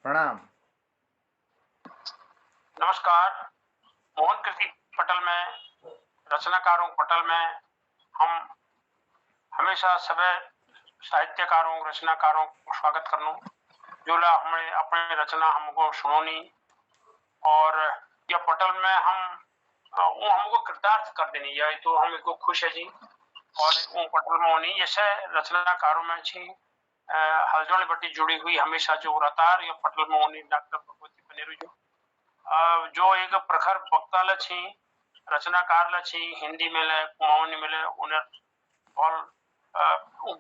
प्रणाम। नमस्कार। मोहन कृति पटल में रचनाकारों पटल में हम हमेशा सभी साहित्यकारों रचनाकारों को स्वागत करनो जो ला हमें अपने रचना हमको सुनोनी और यह पटल में हम वो हमको कृतार्थ कर देनी है तो हम इसको खुश है जी। और वो पटल में होनी जैसे रचनाकारों में छी हलचल बटी जुड़ी हुई हमेशा जो रतार या पटल में होनी डॉक्टर भगवती बनेरु जो एक प्रखर वक्ता लछी रचनाकार लछी हिंदी में ले कुमाऊनी में ले उन्हें और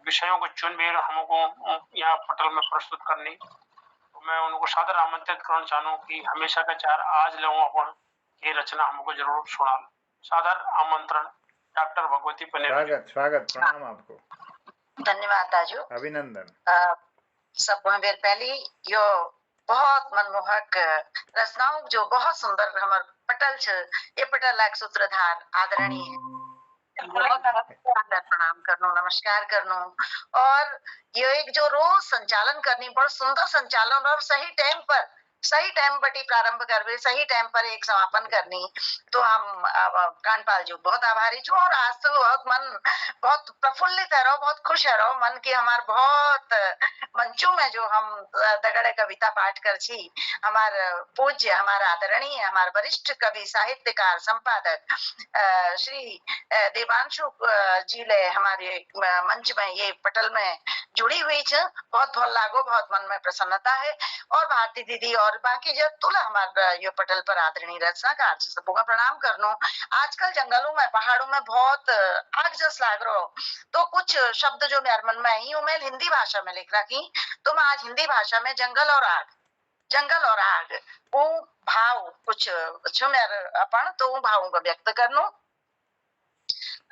विषयों को चुन भी हमको यहाँ पटल में प्रस्तुत करनी तो मैं उनको सादर आमंत्रित करना चाहूँ कि हमेशा का चार आज ले अपन ये रचना हमको जरूर सुना सादर आमंत्रण डॉक्टर भगवती पनेरू। स्वागत स्वागत प्रणाम आपको। धन्यवाद दाजू। अभिनंदन। सब पहली यो बहुत मनमोहक रचनाओं जो बहुत सुंदर हमार पटल छ ये पटल एक सूत्रधार आदरणीय प्रणाम करनो नमस्कार करनो और ये एक जो रोज संचालन करनी बहुत सुंदर संचालन और सही टाइम बटी प्रारंभ करवे सही टाइम पर एक समापन करनी तो हम कानपाल जो बहुत आभारी छो और आज तो बहुत प्रफुल्लित है रहो बहुत खुश है रहो मन की हमार बहुत मंचों में जो हम दगड़े कविता पाठ कर छी हमार पूज्य हमार आदरणीय हमार वरिष्ठ कवि साहित्यकार संपादक श्री देवांशु जी ले हमारे मंच में ये पटल में जुड़ी हुई छ बहुत बहुत लागो बहुत मन में प्रसन्नता है और भारती दीदी और बाकी जो तुला हमारे ये पटल पर आदरणीय रचनाकार सबको का प्रणाम करनो। आजकल जंगलों में पहाड़ों में बहुत आग जस लाग रहा तो कुछ शब्द जो मेरे मन में आई मैं हिंदी भाषा में लिख रखी तो मैं आज हिंदी भाषा में जंगल और आग वो भाव कुछ मेरे अपन तो वो भावों को व्यक्त करनो।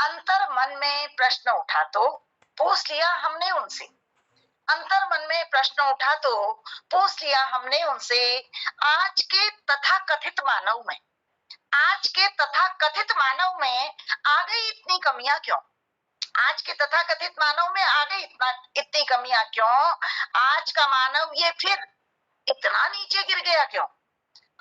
अंतर मन में प्रश्न उठा तो पूछ लिया हमने उनसे अंतर मन में प्रश्न उठा तो पूछ लिया हमने उनसे आज के तथाकथित मानव में आ गई इतनी कमियां क्यों आज के तथाकथित मानव में आ गई इतनी कमियां क्यों आज का मानव ये फिर इतना नीचे गिर गया क्यों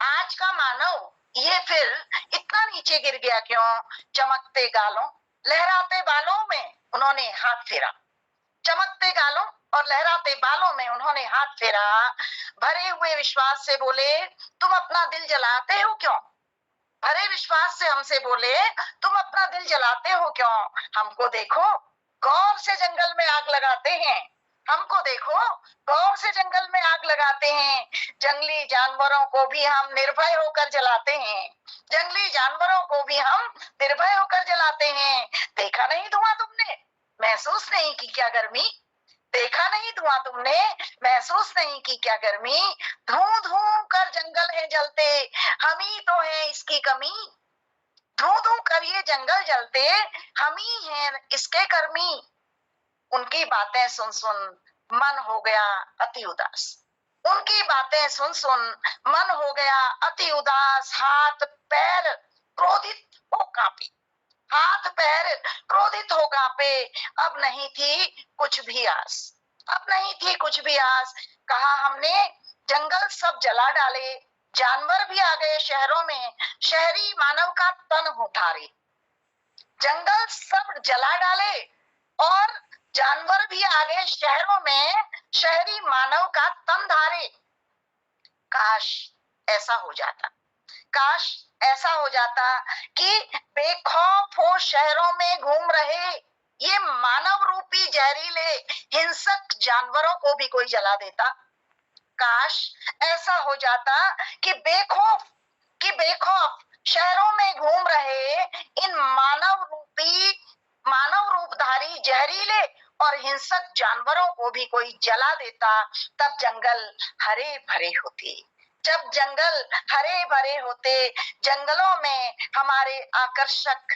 आज का मानव ये फिर इतना नीचे गिर गया क्यों चमकते गालों लहराते बालों में उन्होंने हाथ फेरा चमकते गालों और लहराते बालों में उन्होंने हाथ फेरा भरे हुए विश्वास से बोले तुम अपना दिल जलाते हो क्यों भरे विश्वास से हमसे बोले तुम अपना दिल जलाते हो क्यों हमको देखो गौर से जंगल में आग लगाते हैं हमको देखो गौर से जंगल में आग लगाते हैं जंगली जानवरों को भी हम निर्भय होकर जलाते हैं जंगली जानवरों को भी हम निर्भय होकर जलाते हैं देखा नहीं धुआं तुमने महसूस नहीं की क्या गर्मी देखा नहीं धुआं तुमने महसूस नहीं की क्या गर्मी धू धू कर जंगल है जलते हम ही तो है इसकी कमी धू धू कर ये जंगल जलते हम ही हैं इसके कर्मी उनकी बातें सुन सुन मन हो गया अति उदास उनकी बातें सुन सुन मन हो गया अति उदास हाथ पैर क्रोधित हो कांपे हाथ पैर क्रोधित हो कांपे अब नहीं थी कुछ भी आस कहा हमने जंगल सब जला डाले जानवर भी आ गए शहरों में शहरी मानव का तन उठारे जंगल सब जला डाले और जानवर भी आ गए शहरों में शहरी मानव का तन धारे काश ऐसा हो जाता कि बेखौफ हो शहरों में घूम रहे ये मानव रूपी जहरीले हिंसक जानवरों को भी कोई जला देता काश ऐसा हो जाता कि बेखौफ शहरों में घूम रहे इन मानव रूपधारी जहरीले और हिंसक जानवरों को भी कोई जला देता तब जंगल हरे भरे होते जब जंगल हरे भरे होते जंगलों में हमारे आकर्षक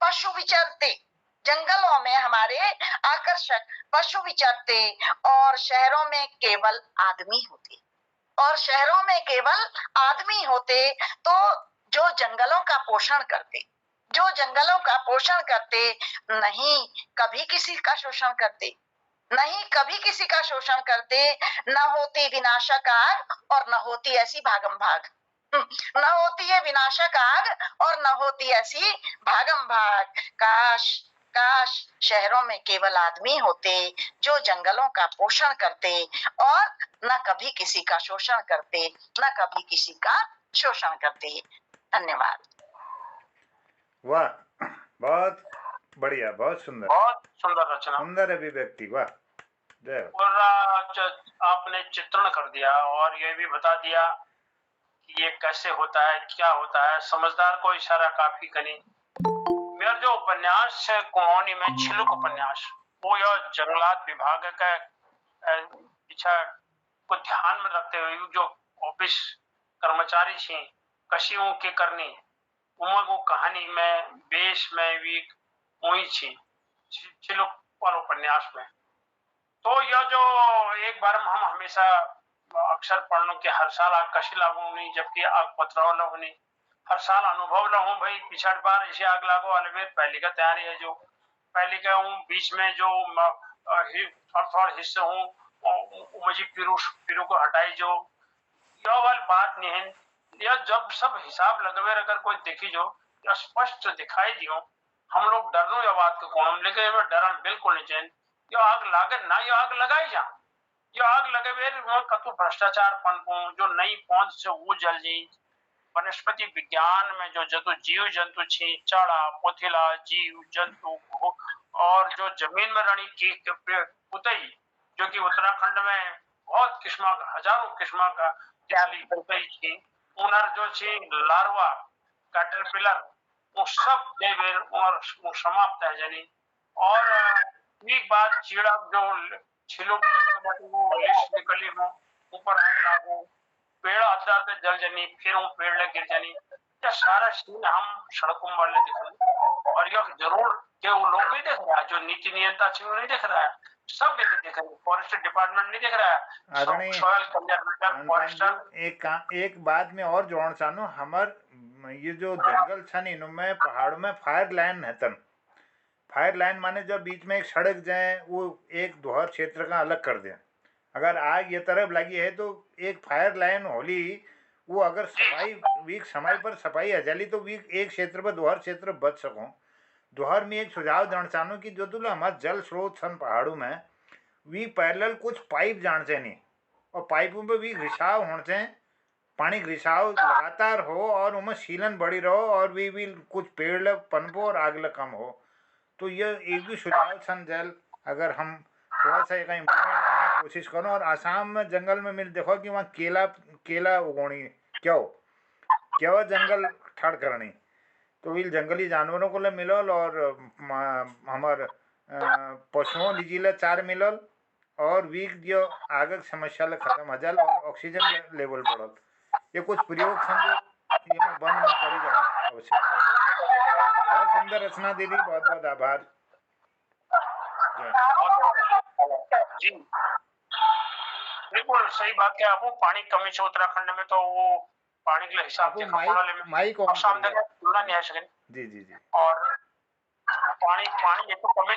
पशु विचरते जंगलों में हमारे आकर्षक पशु विचरते और शहरों में केवल आदमी होते तो जो जंगलों का पोषण करते नहीं कभी किसी का शोषण करते नहीं कभी किसी का शोषण करते, न होती विनाशक आग और न होती ऐसी भागम भाग। न होती है विनाशक आग और न होती ऐसी भागम भाग। काश काश शहरों में केवल आदमी होते जो जंगलों का पोषण करते और न कभी किसी का शोषण करते, न कभी किसी का शोषण करते। धन्यवाद। वाह, बहुत बढ़िया, बहुत सुंदर, बहुत सुंदर रचना, सुंदर अभिव्यक्ति, वाह, जय हो। पूरा आपने चित्रण कर दिया और ये भी बता दिया कि ये कैसे होता है, क्या होता है। समझदार को इशारा काफी कनी। मेरा जो उपन्यास है कुमाऊनी में छिलुक उपन्यास, वो यह जंगलात विभाग का इच्छा को ध्यान में रखते हुए जो ऑफिस कर्मचारी छे कशियों के करनी उमर वो कहानी में बेश में भी हुई थी छिलुक वाले उपन्यास में। तो यह जो एक बार हम हमेशा अक्सर पढ़ने के हर साल आग कशी लागू नहीं, जबकि आग पथराव लगू नहीं, हर साल अनुभव लगू भाई पिछड़ बार इसे आग लागू वाले में पहली का तैयारी है, जो पहली का हूँ बीच में जो थोड़ा हिस्से हूँ मुझे पिरू को हटाई, जो यह वाली बात नहीं है। यह जब सब हिसाब लगवे अगर कोई देखी जो स्पष्ट दिखाई दियो, हम लोग डरनो या बात को कोण, लेकिन डरण बिल्कुल नहीं चाहिए। यो आग लागे ना, यो आग लगाई जा, यो आग लगे वे कतु भ्रष्टाचार पनपो जो नई पहुंच से वो जल जी। वनस्पति विज्ञान में जो जतु जीव जंतु छे चाड़ा पोथिला जीव जंतु और जो जमीन में रणी की पुतई, जो कि उत्तराखंड में बहुत किस्म हजारों किस्म का पुतई थी, उनर जो छे लार्वा कैटरपिलर वो सब देवेर और समाप्त है जनी। और एक बात चीड़ा जो छिलुक वो लिस्ट निकली हो ऊपर आग लागू पेड़ अद्धा अद्धा जल जनी, फिर वो पेड़ ले गिर जानी, ये सारा सीन हम सड़कों वाले दिख रहे। और यह जरूर कि वो लोग नहीं देख रहा है, जो नीति नियंत्रण छे वो नहीं देख रहा है, सब देख रहे हैं, फॉरेस्ट डिपार्टमेंट नहीं देख रहा है, सॉइल कंजर्वेटर फॉरेस्टर। एक बात में और जोड़ना चाहूँ, हमार ये जो जंगल छन इनमें पहाड़ों में फायर लाइन है। फायर लाइन माने जब बीच में एक सड़क जाए वो एक दोहर क्षेत्र का अलग कर दे, अगर आग ये तरफ लगी है तो एक फायर लाइन होली, वो अगर सफाई वीक समय पर सफाई हजाली तो वीक एक क्षेत्र पर दोहर क्षेत्र बच सको। दोहर में एक सुझाव देना चाहूँ कि जो तुला हमारे जल स्रोत सन पहाड़ों में वी पैरेलल कुछ पाइप जान से नहीं, और पाइपों पे भी रिसाव होने से पानी रिसाव लगातार हो और उनमें सीलन बढ़ी रहो और भी कुछ पेड़ पनपो और आग कम हो। तो यह एक भी सुझाव सन जल अगर हम थोड़ा सा एक इम्प्लीमेंट करने की कोशिश करो। और आसाम में जंगल में मिल देखो कि वहाँ केला उगोनी क्या जंगल ठाड़ करनी, तो इन जंगली जानवरों को ले मिलल और हमार पशुओं लीजिए चार मिलल और वीक जो आगक समस्या ले खत्म हजल और ऑक्सीजन लेवल बढ़ल। ये कुछ प्रयोग सन जो ये वन में करी जाना आवश्यकता है। बहुत सुंदर रचना दीदी, बहुत बहुत आभार। जी बिल्कुल सही बात है। आपको पानी कमी से उत्तराखंड में तो वो पानी के हिसाब से माइक सामने तुलना नहीं आ सके। जी जी जी। और पानी ये तो कमी